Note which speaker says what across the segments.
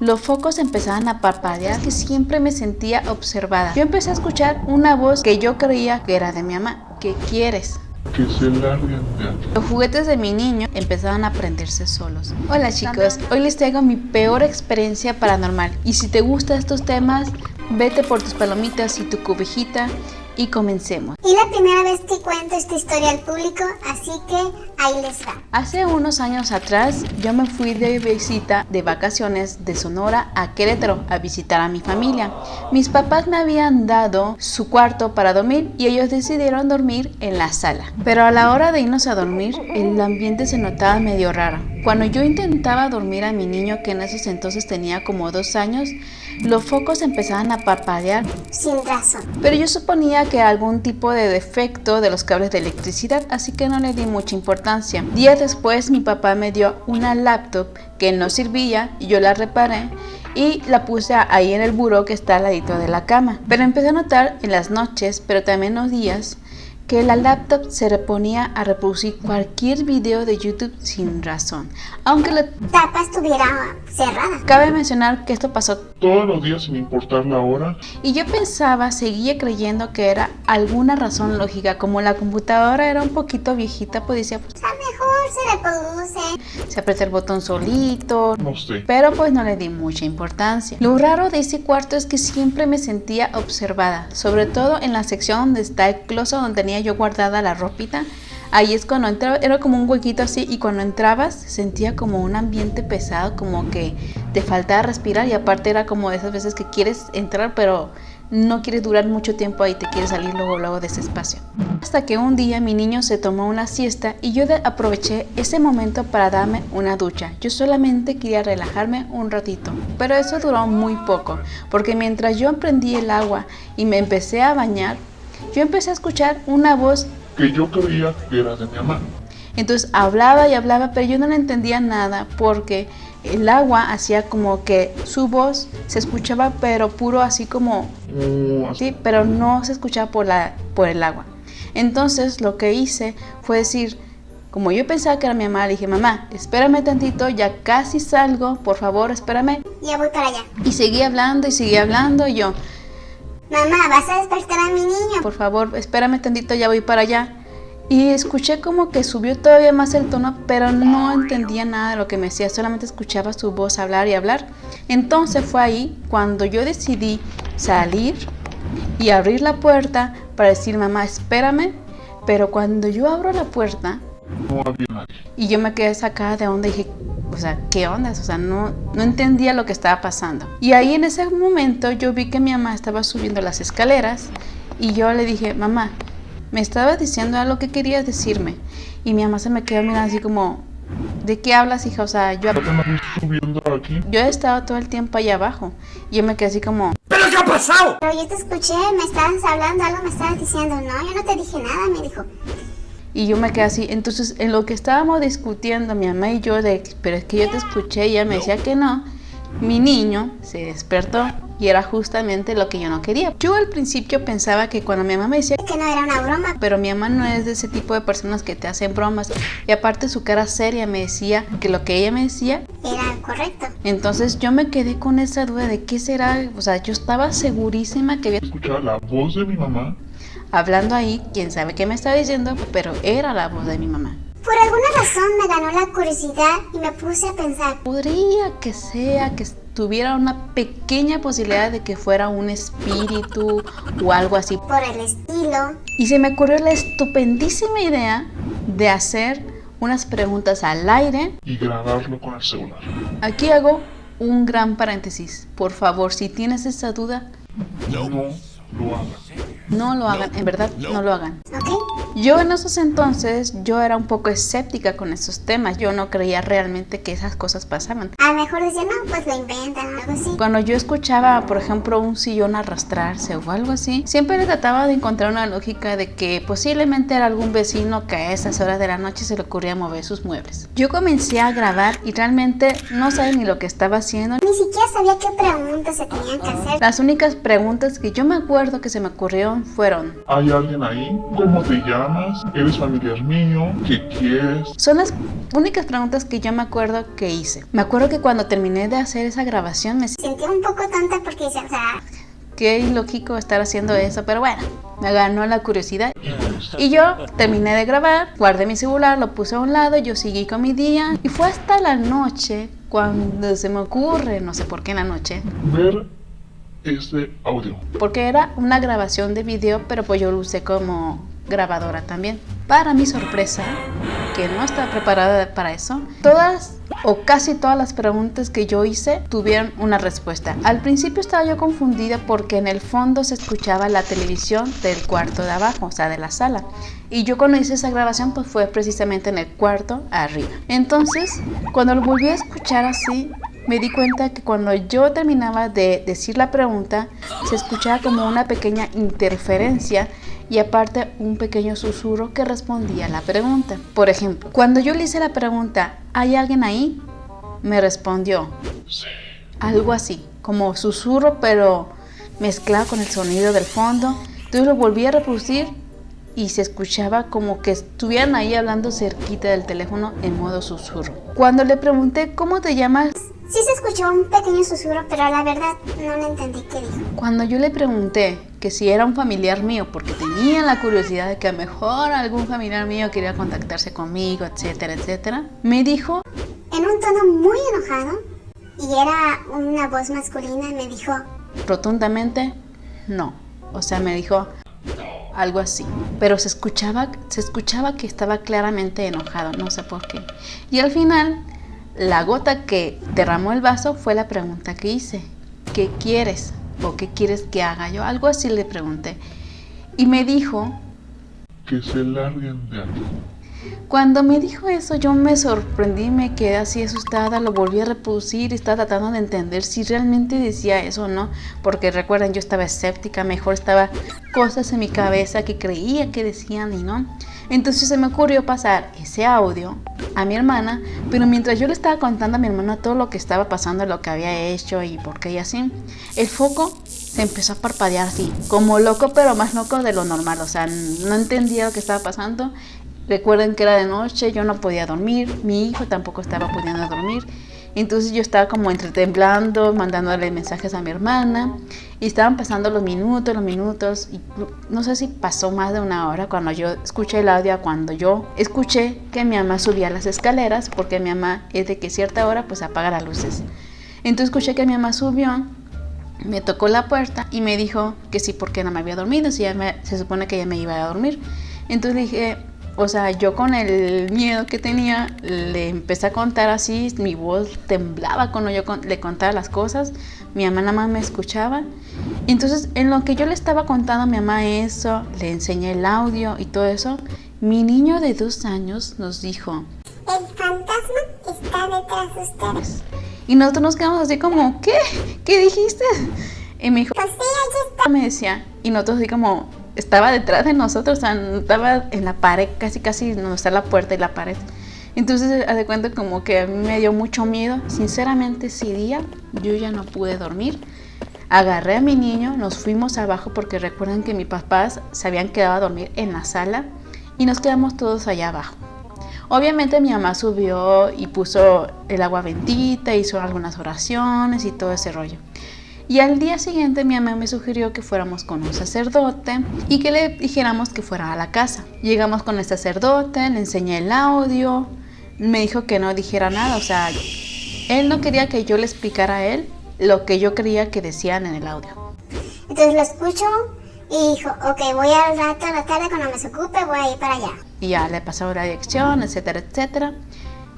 Speaker 1: Los focos empezaban a parpadear, que siempre me sentía observada. Yo empecé a escuchar una voz que yo creía que era de mi mamá. ¿Qué quieres?
Speaker 2: Que se larguen de aquí.
Speaker 1: Los juguetes de mi niño empezaban a prenderse solos. Hola chicos, hoy les traigo mi peor experiencia paranormal. Y si te gustan estos temas, vete por tus palomitas y tu cobijita y comencemos.
Speaker 3: Es la primera vez que cuento esta historia al público, así que ahí les va.
Speaker 1: Hace unos años atrás, yo me fui de visita de vacaciones de Sonora a Querétaro a visitar a mi familia. Mis papás me habían dado su cuarto para dormir y ellos decidieron dormir en la sala. Pero a la hora de irnos a dormir, el ambiente se notaba medio raro. Cuando yo intentaba dormir a mi niño, que en esos entonces tenía como 2 años, los focos empezaban a parpadear
Speaker 3: Sin razón.
Speaker 1: pero yo suponía que era algún tipo de defecto de los cables de electricidad, así que no le di mucha importancia. Días después mi papá me dio una laptop que no servía y yo la reparé y la puse ahí en el buró que está al ladito de la cama. Pero empecé a notar en las noches, pero también los días, que la laptop se reponía a reproducir cualquier video de YouTube sin razón, aunque la
Speaker 3: Tapa estuviera cerrada.
Speaker 1: cabe mencionar que esto pasó
Speaker 2: Todos los días sin importar la hora.
Speaker 1: y yo seguía creyendo que era alguna razón lógica, como la computadora era un poquito viejita, pues decía, pues,
Speaker 3: A lo mejor se reproduce.
Speaker 1: se aprieta el botón solito,
Speaker 2: No sé.
Speaker 1: pero pues no le di mucha importancia. Lo raro de ese cuarto es que siempre me sentía observada, sobre todo en la sección donde está el closet, donde tenía yo guardada la ropita. Ahí es cuando entraba, era como un huequito así, y cuando entrabas sentía como un ambiente pesado, como que te faltaba respirar, y aparte era como de esas veces que quieres entrar pero no quieres durar mucho tiempo ahí, te quieres salir luego de ese espacio. Hasta que un día mi niño se tomó una siesta y yo aproveché ese momento para darme una ducha. Yo solamente quería relajarme un ratito, pero eso duró muy poco, porque mientras yo prendí el agua y me empecé a bañar, yo empecé a escuchar una voz.
Speaker 2: Que yo creía que era de mi mamá.
Speaker 1: Entonces hablaba y hablaba, pero yo no le entendía nada porque el agua hacía como que su voz se escuchaba, pero puro así como, sí, pero no se escuchaba por el agua. Entonces lo que hice fue decir, como yo pensaba que era mi mamá, le dije, mamá, espérame tantito, ya casi salgo, por favor, espérame.
Speaker 3: Ya voy para allá.
Speaker 1: Y seguí hablando y yo,
Speaker 3: Mamá, ¿vas a despertar a mi niño?
Speaker 1: por favor, espérame tantito, ya voy para allá. Y escuché como que subió todavía más el tono, pero no entendía nada de lo que me decía, solamente escuchaba su voz hablar y hablar. Entonces fue ahí cuando yo decidí salir y abrir la puerta para decir, mamá, espérame. Pero cuando yo abro la puerta
Speaker 2: No había nadie.
Speaker 1: y yo me quedé sacada de onda, dije, o sea, ¿qué onda? O sea, no entendía lo que estaba pasando. Y ahí en ese momento yo vi que mi mamá estaba subiendo las escaleras y yo le dije, mamá, me estabas diciendo algo que querías decirme. Y mi mamá se me quedó mirando así como, ¿de qué hablas, hija? O sea, yo
Speaker 2: ¿No te me viste subiendo aquí?
Speaker 1: he estado todo el tiempo allá abajo. Y yo me quedé así como,
Speaker 3: Pero yo te escuché, me estabas hablando, algo me estabas diciendo. No, yo no te dije nada, me dijo.
Speaker 1: y yo me quedé así. Entonces, en lo que estábamos discutiendo, mi mamá y yo, pero es que yo te escuché, y ella me decía que no, mi niño se despertó y era justamente lo que yo no quería. Yo al principio pensaba que cuando mi mamá me decía,
Speaker 3: Que no era una broma.
Speaker 1: pero mi mamá no es de ese tipo de personas que te hacen bromas, y aparte su cara seria me decía que lo que ella me decía.
Speaker 3: Era correcto.
Speaker 1: Entonces yo me quedé con esa duda de qué será. O sea, yo estaba segurísima que había
Speaker 2: Escuchaba la voz de mi mamá.
Speaker 1: hablando ahí, quién sabe qué me estaba diciendo, pero era la voz de mi mamá.
Speaker 3: Por alguna razón me ganó la curiosidad y me puse a pensar.
Speaker 1: Podría que sea que tuviera una pequeña posibilidad de que fuera un espíritu o algo así.
Speaker 3: Por el estilo.
Speaker 1: Y se me ocurrió la estupendísima idea de hacer unas preguntas al aire.
Speaker 2: Y grabarlo con el celular.
Speaker 1: Aquí hago un gran paréntesis. Por favor, si tienes esa duda,
Speaker 2: No lo hagas.
Speaker 1: no lo hagan. En verdad, no lo hagan.
Speaker 3: ¿Ok?
Speaker 1: Yo en esos entonces, yo era un poco escéptica con esos temas. Yo no creía realmente que esas cosas pasaban.
Speaker 3: A lo mejor decía, no, pues lo inventan o algo así.
Speaker 1: Cuando yo escuchaba, por ejemplo, un sillón arrastrarse o algo así, siempre le trataba de encontrar una lógica de que posiblemente era algún vecino que a esas horas de la noche se le ocurría mover sus muebles. Yo comencé a grabar y realmente no sabía ni lo que estaba haciendo.
Speaker 3: Ni siquiera sabía qué preguntas se tenían que hacer.
Speaker 1: Las únicas preguntas que yo me acuerdo que se me ocurrieron fueron:
Speaker 2: ¿Hay alguien ahí? ¿Cómo te llamas? llamas? ¿Eres familiar mío? ¿Qué quieres?
Speaker 1: Son las únicas preguntas que yo me acuerdo que hice. Me acuerdo que cuando terminé de hacer esa grabación me
Speaker 3: Sentí un poco tonta porque, o sea,
Speaker 1: qué ilógico estar haciendo eso, pero bueno, me ganó la curiosidad. Y yo terminé de grabar, guardé mi celular, lo puse a un lado, yo seguí con mi día. Y fue hasta la noche cuando se me ocurre, no sé por qué en la noche,
Speaker 2: Ver este audio.
Speaker 1: porque era una grabación de video, pero pues yo lo usé como grabadora también. Para mi sorpresa, que no estaba preparada para eso, todas o casi todas las preguntas que yo hice tuvieron una respuesta. Al principio estaba yo confundida porque en el fondo se escuchaba la televisión del cuarto de abajo, o sea, de la sala. Y yo cuando hice esa grabación pues fue precisamente en el cuarto arriba. Entonces, cuando lo volví a escuchar así, me di cuenta que cuando yo terminaba de decir la pregunta, se escuchaba como una pequeña interferencia y aparte un pequeño susurro que respondía a la pregunta. Por ejemplo, cuando yo le hice la pregunta, ¿hay alguien ahí?, me respondió
Speaker 2: Sí.
Speaker 1: algo así, como susurro pero mezclado con el sonido del fondo. Entonces lo volví a reproducir y se escuchaba como que estuvieran ahí hablando cerquita del teléfono en modo susurro. Cuando le pregunté ¿cómo te llamas?,
Speaker 3: sí se escuchó un pequeño susurro, pero la verdad no le entendí qué dijo.
Speaker 1: cuando yo le pregunté que si era un familiar mío, porque tenía la curiosidad de que a lo mejor algún familiar mío quería contactarse conmigo, etcétera, etcétera, me dijo
Speaker 3: En un tono muy enojado, y era una voz masculina, me dijo,
Speaker 1: rotundamente no. O sea, me dijo algo así, pero se escuchaba que estaba claramente enojado, no sé por qué. Y al final, la gota que derramó el vaso fue la pregunta que hice: ¿qué quieres? ¿O qué quieres que haga yo? Algo así le pregunté. Y me dijo,
Speaker 2: Que se larguen de aquí.
Speaker 1: cuando me dijo eso, yo me sorprendí, me quedé así asustada, lo volví a reproducir y estaba tratando de entender si realmente decía eso o no, porque recuerden, yo estaba escéptica, mejor estaba cosas en mi cabeza que creía que decían y no. Entonces se me ocurrió pasar ese audio a mi hermana, pero mientras yo le estaba contando a mi hermana todo lo que estaba pasando, lo que había hecho y por qué y así, el foco se empezó a parpadear así, como loco, pero más loco de lo normal, o sea, no entendía lo que estaba pasando. Recuerden que era de noche, yo no podía dormir, mi hijo tampoco estaba pudiendo dormir. Entonces yo estaba como entre temblando, mandándole mensajes a mi hermana. Y estaban pasando los minutos. Y no sé si pasó más de una hora cuando yo escuché el audio, cuando yo escuché que mi mamá subía las escaleras, porque mi mamá es de que cierta hora pues apaga las luces. Entonces escuché que mi mamá subió, me tocó la puerta y me dijo que sí, porque no me había dormido, si se supone que ya me iba a dormir. Entonces dije, o sea, yo con el miedo que tenía, le empecé a contar así, mi voz temblaba cuando yo le contaba las cosas, mi mamá nada más me escuchaba. Entonces, en lo que yo le estaba contando a mi mamá eso, le enseñé el audio y todo eso, mi niño de 2 años nos dijo,
Speaker 3: el fantasma está detrás de ustedes.
Speaker 1: y nosotros nos quedamos así como, ¿qué? ¿Qué dijiste? Y me dijo,
Speaker 3: Pues sí, ahí está.
Speaker 1: me decía, y nosotros así como, estaba detrás de nosotros, o sea, estaba en la pared, casi donde está la puerta y la pared. Entonces, haz de cuenta como que a mí me dio mucho miedo. Sinceramente, ese día yo ya no pude dormir. Agarré a mi niño, nos fuimos abajo porque recuerden que mis papás se habían quedado a dormir en la sala y nos quedamos todos allá abajo. Obviamente mi mamá subió y puso el agua bendita, hizo algunas oraciones y todo ese rollo. Y al día siguiente mi mamá me sugirió que fuéramos con un sacerdote y que le dijéramos que fuera a la casa. Llegamos con el sacerdote, le enseñé el audio, me dijo que no dijera nada, o sea, él no quería que yo le explicara a él lo que yo creía que decían en el audio.
Speaker 3: Entonces lo escucho y dijo, ok, voy al rato a la tarde cuando me desocupe, voy a ir para allá.
Speaker 1: Y ya le pasó la dirección, etcétera, etcétera.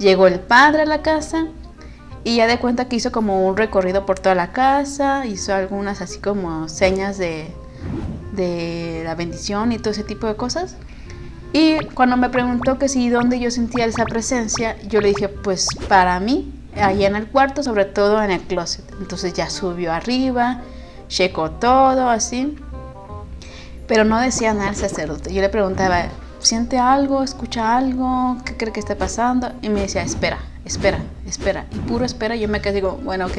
Speaker 1: Llegó el padre a la casa. Y ya de cuenta que hizo como un recorrido por toda la casa, hizo algunas así como señas de la bendición y todo ese tipo de cosas. Y cuando me preguntó que si dónde yo sentía esa presencia, yo le dije, pues para mí, ahí en el cuarto, sobre todo en el closet. Entonces ya subió arriba, checó todo así, pero no decía nada el sacerdote. Yo le preguntaba, ¿siente algo? ¿Escucha algo? ¿Qué cree que está pasando? Y me decía, espera. Y puro espera, yo me quedé, digo, bueno, ok.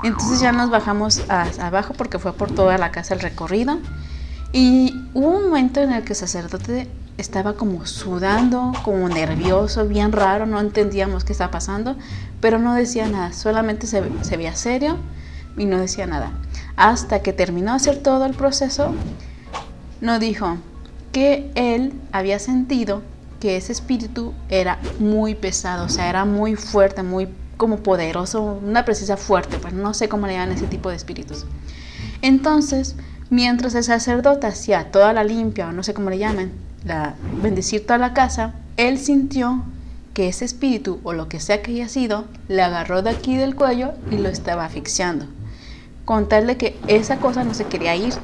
Speaker 1: Entonces ya nos bajamos abajo porque fue por toda la casa el recorrido. Y hubo un momento en el que el sacerdote estaba como sudando, como nervioso, bien raro, no entendíamos qué estaba pasando, pero no decía nada, solamente se veía serio y no decía nada. Hasta que terminó de hacer todo el proceso, nos dijo que él había sentido que ese espíritu era muy pesado, o sea, era muy fuerte, muy como poderoso, una presencia fuerte, pues no sé cómo le llaman ese tipo de espíritus. Entonces, mientras el sacerdote hacía toda la limpia, o no sé cómo le llaman, bendecir toda la casa, él sintió que ese espíritu, o lo que sea que haya sido, le agarró de aquí del cuello y lo estaba asfixiando. Contarle que esa cosa no se quería ir.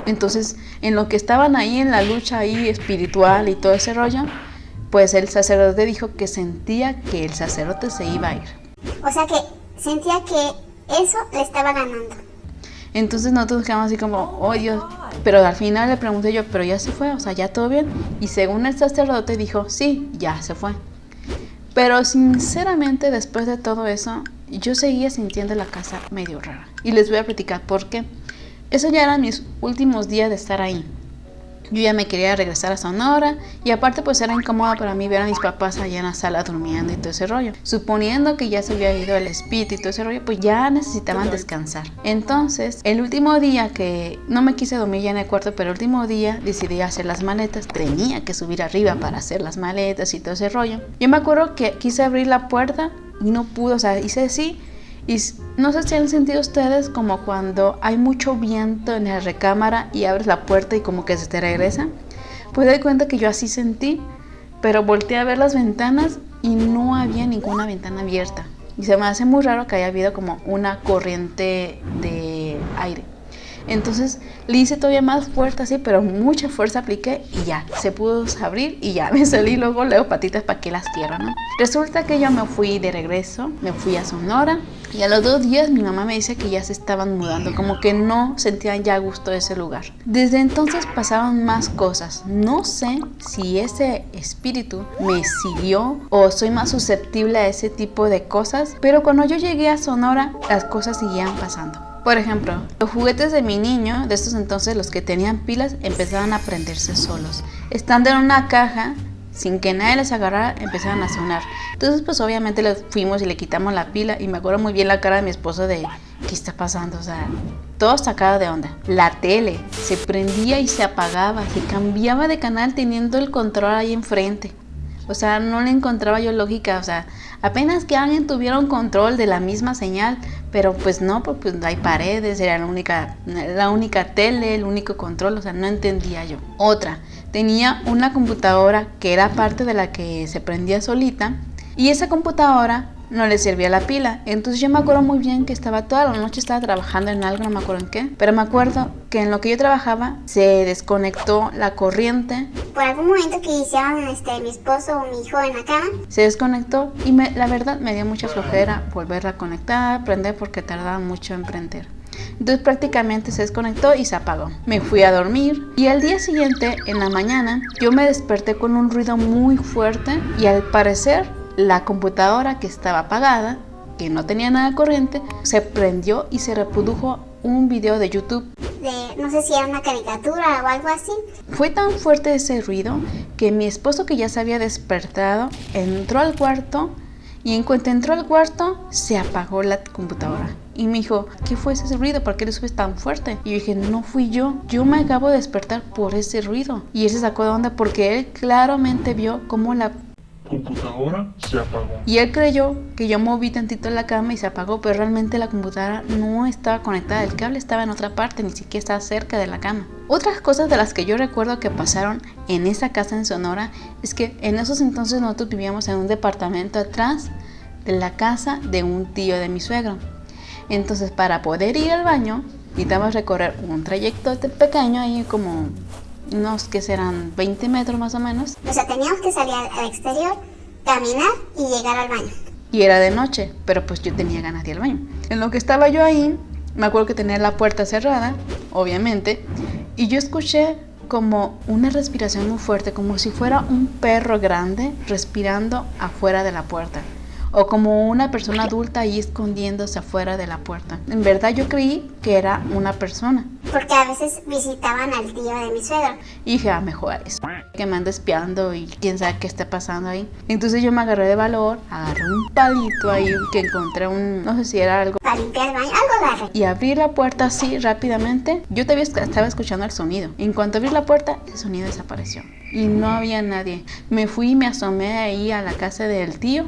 Speaker 1: Entonces, en lo que estaban ahí en la lucha ahí espiritual y todo ese rollo, pues el sacerdote dijo que sentía que el sacerdote se iba a ir.
Speaker 3: O sea que sentía que eso le estaba ganando.
Speaker 1: Entonces nosotros quedamos así como, oh Dios, pero al final le pregunté yo, pero ya se fue, o sea, ya todo bien. Y según el sacerdote dijo, sí, ya se fue. Pero sinceramente después de todo eso, yo seguía sintiendo la casa medio rara. Y les voy a platicar por qué. Eso ya eran mis últimos días de estar ahí. Yo ya me quería regresar a Sonora y aparte pues era incómodo para mí ver a mis papás allá en la sala durmiendo y todo ese rollo. Suponiendo que ya se había ido el espíritu y todo ese rollo, pues ya necesitaban descansar. Entonces, el último día que no me quise dormir ya en el cuarto, pero el último día decidí hacer las maletas. Tenía que subir arriba para hacer las maletas y todo ese rollo. Yo me acuerdo que quise abrir la puerta y no pude, o sea, hice así. Y no sé si han sentido ustedes como cuando hay mucho viento en la recámara y abres la puerta y como que se te regresa. Pues doy cuenta que yo así sentí, pero volteé a ver las ventanas y no había ninguna ventana abierta. Y se me hace muy raro que haya habido como una corriente de aire. Entonces le hice todavía más fuerte así, pero mucha fuerza apliqué y ya, se pudo abrir y ya me salí luego patitas para que las quiero, ¿no? Resulta que yo me fui de regreso, me fui a Sonora y a los 2 días mi mamá me dice que ya se estaban mudando, como que no sentían ya gusto de ese lugar. Desde entonces pasaron más cosas, no sé si ese espíritu me siguió o soy más susceptible a ese tipo de cosas, pero cuando yo llegué a Sonora las cosas seguían pasando. Por ejemplo, los juguetes de mi niño, de estos entonces los que tenían pilas, empezaron a prenderse solos. Estando en una caja, sin que nadie les agarrara, empezaron a sonar. Entonces pues obviamente les fuimos y le quitamos la pila y me acuerdo muy bien la cara de mi esposo de ¿qué está pasando? O sea, todo sacado de onda. La tele se prendía y se apagaba, se cambiaba de canal teniendo el control ahí enfrente. O sea, no le encontraba yo lógica, o sea, apenas que alguien tuviera un control de la misma señal, pero pues no, porque pues hay paredes, era la única tele, el único control, o sea, no entendía yo. Otra, tenía una computadora que era parte de la que se prendía solita y esa computadora no le servía la pila. Entonces yo me acuerdo muy bien que estaba toda la noche trabajando en algo, no me acuerdo en qué, pero me acuerdo que en lo que yo trabajaba se desconectó la corriente.
Speaker 3: Por algún momento que hicieron mi esposo o mi hijo en la cama,
Speaker 1: Se desconectó y la verdad me dio mucha flojera volverla a conectar, prender porque tardaba mucho en prender. Entonces prácticamente se desconectó y se apagó. Me fui a dormir y al día siguiente, en la mañana, yo me desperté con un ruido muy fuerte y al parecer la computadora que estaba apagada, que no tenía nada de corriente, se prendió y se reprodujo un video de YouTube.
Speaker 3: no sé si era una caricatura o algo así.
Speaker 1: Fue tan fuerte ese ruido que mi esposo, que ya se había despertado, entró al cuarto y en cuanto entró al cuarto se apagó la computadora. Y me dijo, ¿qué fue ese ruido? ¿Por qué le subes tan fuerte? Y yo dije, no fui yo me acabo de despertar por ese ruido. Y él se sacó de onda porque él claramente vio cómo la
Speaker 2: computadora se apagó.
Speaker 1: Y él creyó que yo moví tantito la cama y se apagó, pero realmente la computadora no estaba conectada, el cable estaba en otra parte, ni siquiera estaba cerca de la cama. Otras cosas de las que yo recuerdo que pasaron en esa casa en Sonora es que en esos entonces nosotros vivíamos en un departamento atrás de la casa de un tío de mi suegro. Entonces para poder ir al baño necesitamos recorrer un trayecto pequeño ahí como unos que serán 20 metros más o menos.
Speaker 3: O sea, teníamos que salir al exterior, caminar y llegar al baño.
Speaker 1: Y era de noche, pero pues yo tenía ganas de ir al baño. En lo que estaba yo ahí, me acuerdo que tenía la puerta cerrada, obviamente, y yo escuché como una respiración muy fuerte, como si fuera un perro grande respirando afuera de la puerta. O como una persona adulta ahí escondiéndose afuera de la puerta. En verdad yo creí que era una persona.
Speaker 3: Porque a veces visitaban al tío de mi suegro.
Speaker 1: Y dije, mejor eso. que me anda espiando y quién sabe qué está pasando ahí. Entonces yo me agarré de valor, agarré un palito ahí que encontré no sé si era algo.
Speaker 3: Para limpiar el baño, algo agarré.
Speaker 1: Y abrí la puerta así rápidamente. Yo todavía estaba escuchando el sonido. En cuanto abrí la puerta, el sonido desapareció. Y no había nadie. Me fui y me asomé ahí a la casa del tío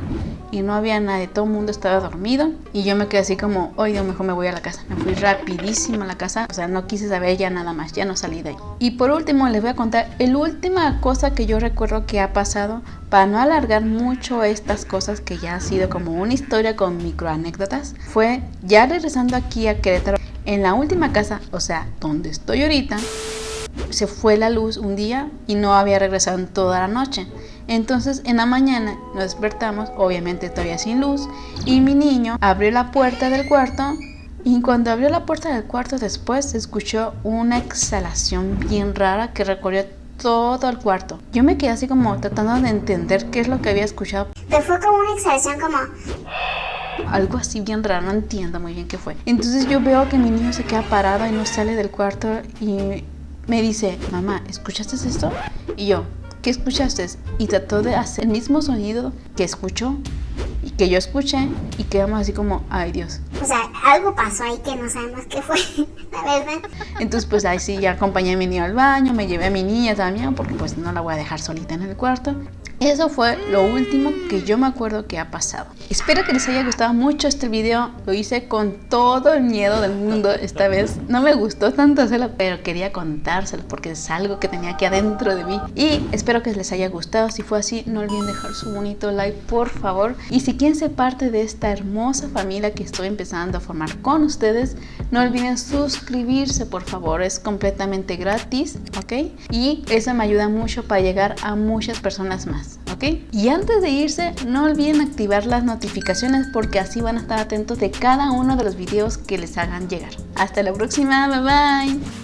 Speaker 1: y no había nadie. Todo el mundo estaba dormido y yo me quedé así como, oye, mejor me voy a la casa. Me fui rapidísimo a la casa. O sea, no quise saber ya nada más. Ya no salí de ahí. Y por último, les voy a contar la última cosa que yo recuerdo que ha pasado. Para no alargar mucho estas cosas que ya ha sido como una historia con microanécdotas. Fue ya regresando aquí a Querétaro. En la última casa, o sea, donde estoy ahorita, se fue la luz un día y no había regresado en toda la noche. Entonces en la mañana nos despertamos, obviamente todavía sin luz, y mi niño abrió la puerta del cuarto y cuando abrió la puerta del cuarto después se escuchó una exhalación bien rara que recorrió todo el cuarto. Yo me quedé así como tratando de entender qué es lo que había escuchado.
Speaker 3: Pero fue como una exhalación como...
Speaker 1: Algo así bien raro, no entiendo muy bien qué fue. Entonces yo veo que mi niño se queda parado y no sale del cuarto y me dice, mamá, ¿escuchaste esto? Y yo, ¿qué escuchaste? Y trató de hacer el mismo sonido que escuchó y que yo escuché y quedamos así como, ay Dios.
Speaker 3: O sea, algo pasó ahí que no sabemos qué fue, la verdad.
Speaker 1: Entonces pues ahí sí ya acompañé a mi niño al baño, me llevé a mi niña también porque pues no la voy a dejar solita en el cuarto. Eso fue lo último que yo me acuerdo que ha pasado. Espero que les haya gustado mucho este video. Lo hice con todo el miedo del mundo esta vez. No me gustó tanto hacerlo, pero quería contárselo porque es algo que tenía aquí adentro de mí. Y espero que les haya gustado. Si fue así, no olviden dejar su bonito like, por favor. Y si quieren ser parte de esta hermosa familia que estoy empezando a formar con ustedes, no olviden suscribirse, por favor. Es completamente gratis, ¿ok? Y eso me ayuda mucho para llegar a muchas personas más. ¿Ok? Y antes de irse, no olviden activar las notificaciones porque así van a estar atentos de cada uno de los videos que les hagan llegar. Hasta la próxima, bye bye.